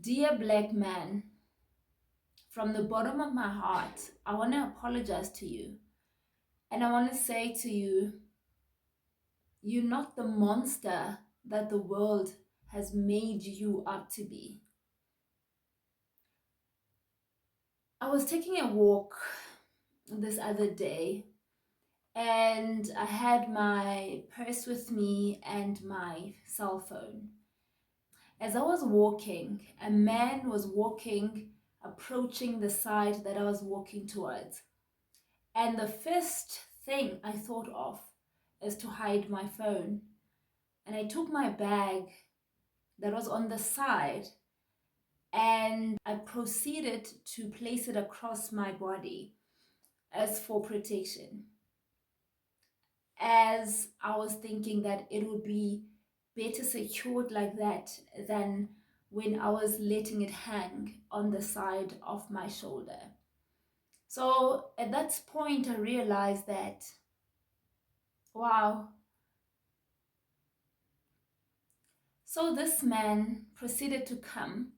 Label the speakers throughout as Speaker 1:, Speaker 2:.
Speaker 1: Dear black man, from the bottom of my heart, I want to apologize to you. And I want to say to you, you're not the monster that the world has made you up to be. I was taking a walk this other day and I had my purse with me and my cell phone. As I was walking, a man was walking, approaching the side that I was walking towards. And the first thing I thought of is to hide my phone. And I took my bag that was on the side and I proceeded to place it across my body as for protection. As I was thinking that it would be better secured like that than when I was letting it hang on the side of my shoulder. So at that point, I realized that, wow. So this man proceeded to come,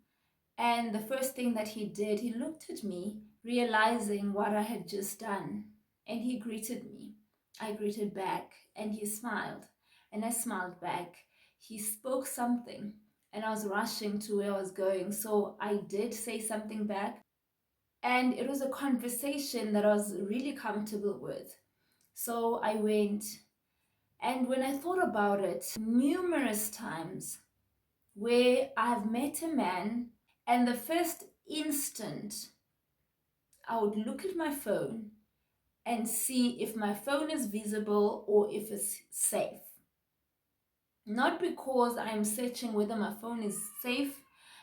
Speaker 1: and the first thing that he did, he looked at me, realizing what I had just done, and he greeted me. I greeted back, and he smiled, and I smiled back. He spoke something, and I was rushing to where I was going, so I did say something back, and it was a conversation that I was really comfortable with. So I went, and when I thought about it, numerous times where I've met a man, and the first instant I would look at my phone and see if my phone is visible or if it's safe. Not because I'm searching whether my phone is safe,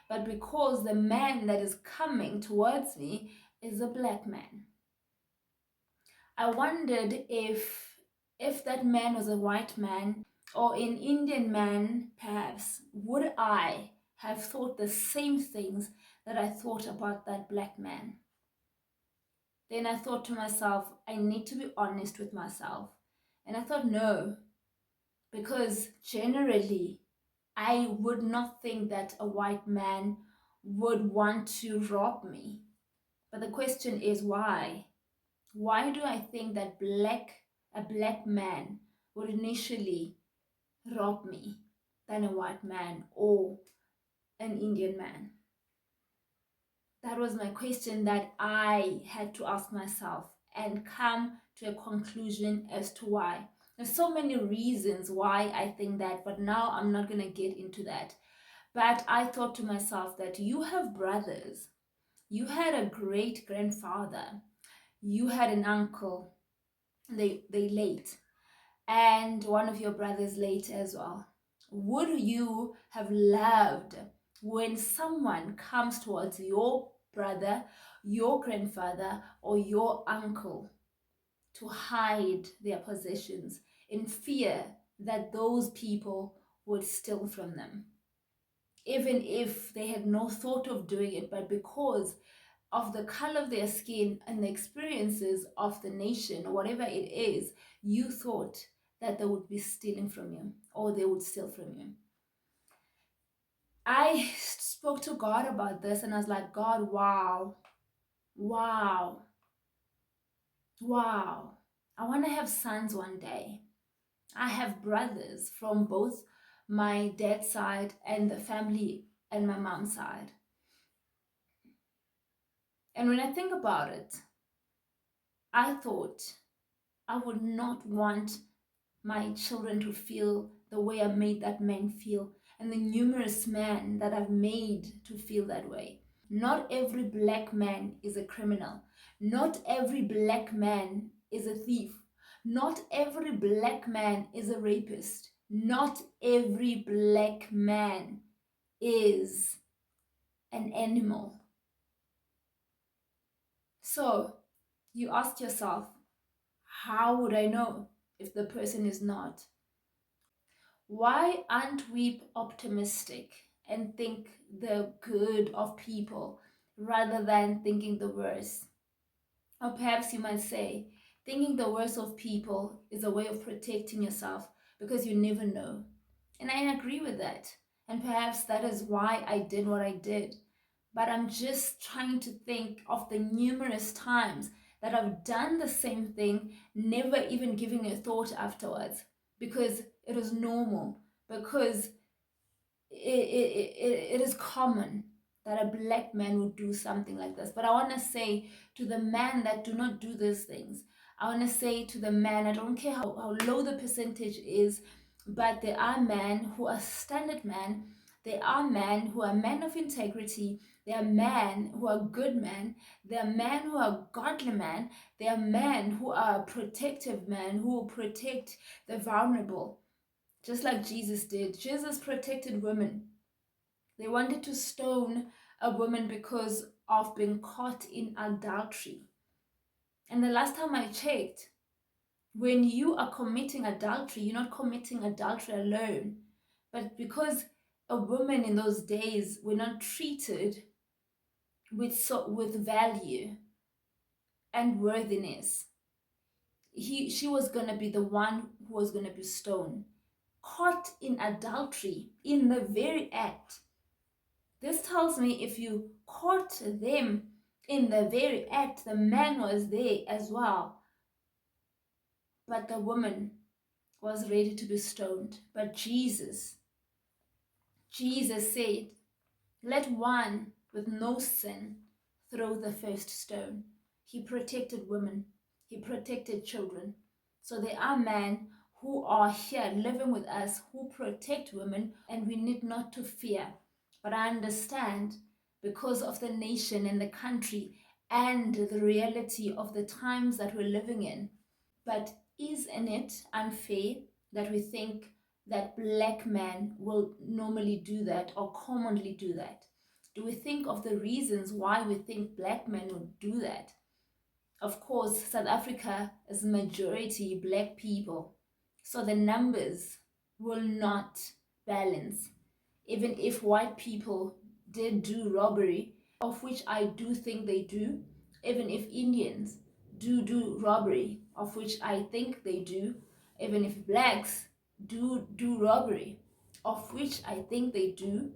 Speaker 1: but because the man that is coming towards me is a black man. I wondered if that man was a white man or an Indian man, perhaps, would I have thought the same things that I thought about that black man? Then I thought to myself, I need to be honest with myself. And I thought, no, because generally, I would not think that a white man would want to rob me. But the question is, why? Why do I think that a black man would initially rob me than a white man or an Indian man? That was my question that I had to ask myself and come to a conclusion as to why. There's so many reasons why I think that, but now I'm not going to get into that. But I thought to myself that you have brothers, you had a great grandfather, you had an uncle, they late, and one of your brothers late as well. Would you have loved when someone comes towards your brother, your grandfather, or your uncle to hide their possessions in fear that those people would steal from them? Even if they had no thought of doing it, but because of the color of their skin and the experiences of the nation or whatever it is, you thought that they would be stealing from you or they would steal from you. I spoke to God about this and I was like, God, wow, wow, wow. I want to have sons one day. I have brothers from both my dad's side and the family and my mom's side. And when I think about it, I thought I would not want my children to feel the way I made that man feel, and the numerous men that I've made to feel that way. Not every black man is a criminal. Not every black man is a thief. Not every black man is a rapist. Not every black man is an animal. So you ask yourself, how would I know if the person is not? Why aren't we optimistic and think the good of people rather than thinking the worst? Or perhaps you might say, thinking the worst of people is a way of protecting yourself because you never know. And I agree with that. And perhaps that is why I did what I did. but I'm just trying to think of the numerous times that I've done the same thing, never even giving a thought afterwards, because it is normal, because it is common that a black man would do something like this. But I want to say to the man that do not do these things, I want to say to the man, I don't care how low the percentage is, but there are men who are standard men. There are men who are men of integrity. There are men who are good men. There are men who are godly men. There are men who are protective men who will protect the vulnerable, just like Jesus did. Jesus protected women. They wanted to stone a woman because of being caught in adultery. And the last time I checked, when you are committing adultery, you're not committing adultery alone, but because a woman in those days were not treated with value and worthiness, she was going to be the one who was going to be stoned, caught in adultery in the very act. This tells me if you caught them in the very act, the man was there as well, but the woman was ready to be stoned. But Jesus said, let one with no sin throw the first stone. He protected women. He protected children. So there are men who are here living with us who protect women, and we need not to fear. But I understand, because of the nation and the country and the reality of the times that we're living in. But isn't it unfair that we think that black men will normally do that or commonly do that? Do we think of the reasons why we think black men would do that? Of course, South Africa is majority black people, so the numbers will not balance. Even if white people did do robbery, of which I do think they do, even if Indians do robbery, of which I think they do, even if blacks do robbery, of which I think they do,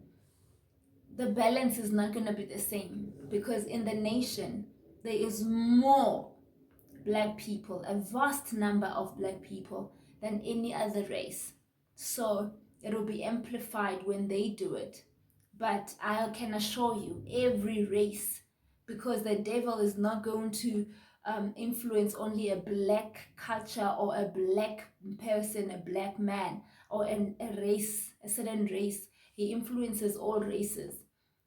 Speaker 1: the balance is not going to be the same, because in the nation there is more black people, a vast number of black people than any other race. So it will be amplified when they do it. But I can assure you, every race, because the devil is not going to influence only a black culture or a black person, a black man, or a race, a certain race. He influences all races.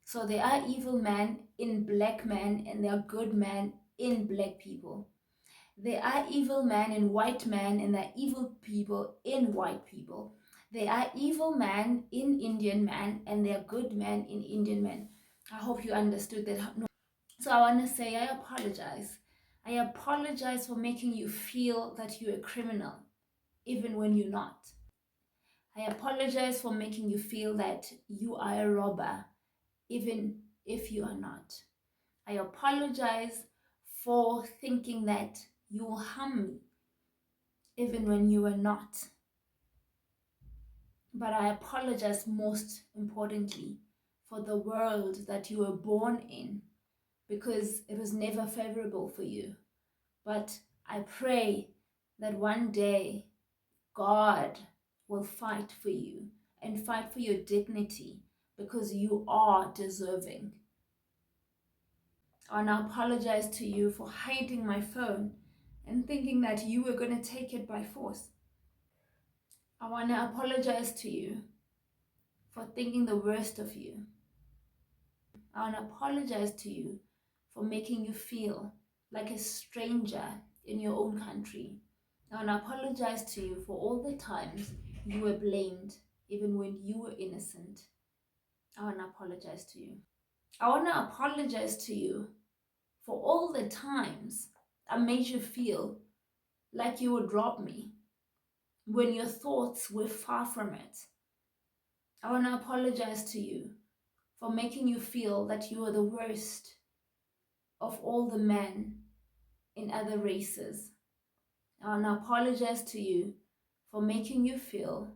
Speaker 1: So there are evil men in black men, and there are good men in black people. There are evil men in white men, and there are evil people in white people. There are evil men in Indian men, and there are good men in Indian men. I hope you understood that. No. So I want to say I apologize. I apologize for making you feel that you're a criminal, even when you're not. I apologize for making you feel that you are a robber, even if you are not. I apologize for thinking that you will harm me, even when you were not. But I apologize most importantly for the world that you were born in, because it was never favorable for you. But I pray that one day God will fight for you and fight for your dignity, because you are deserving. And I apologize to you for hiding my phone and thinking that you were going to take it by force. I want to apologize to you for thinking the worst of you. I want to apologize to you for making you feel like a stranger in your own country. I want to apologize to you for all the times you were blamed, even when you were innocent. I want to apologize to you. I want to apologize to you for all the times I made you feel like you would rob me when your thoughts were far from it. I want to apologize to you for making you feel that you are the worst of all the men in other races. I want to apologize to you for making you feel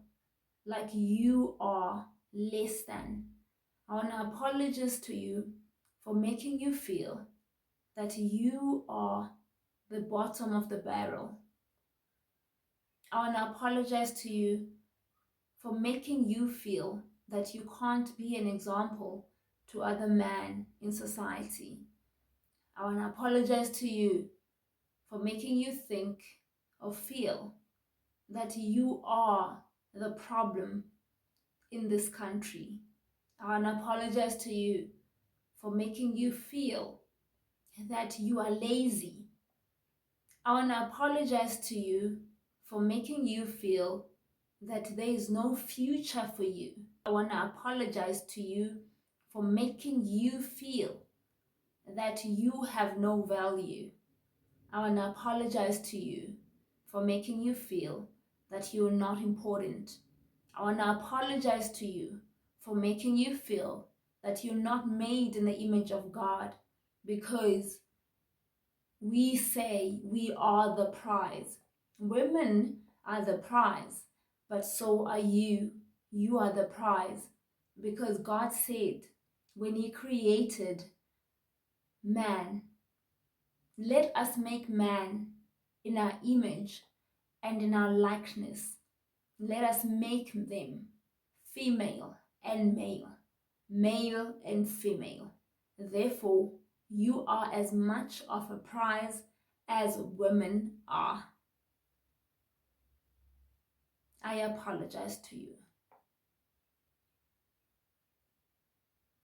Speaker 1: like you are less than. I want to apologize to you for making you feel that you are the bottom of the barrel. I want to apologize to you for making you feel that you can't be an example to other men in society. I want to apologize to you for making you think or feel that you are the problem in this country. I want to apologize to you for making you feel that you are lazy. I want to apologize to you for making you feel that there is no future for you. I want to apologize to you for making you feel that you have no value. I want to apologize to you for making you feel that you're not important. I want to apologize to you for making you feel that you're not made in the image of God, because we say we are the prize. Women are the prize, but so are you. You are the prize, because God said when He created man, let us make man in our image and in our likeness. Let us make them female and male, male and female. Therefore, you are as much of a prize as women are. I apologize to you.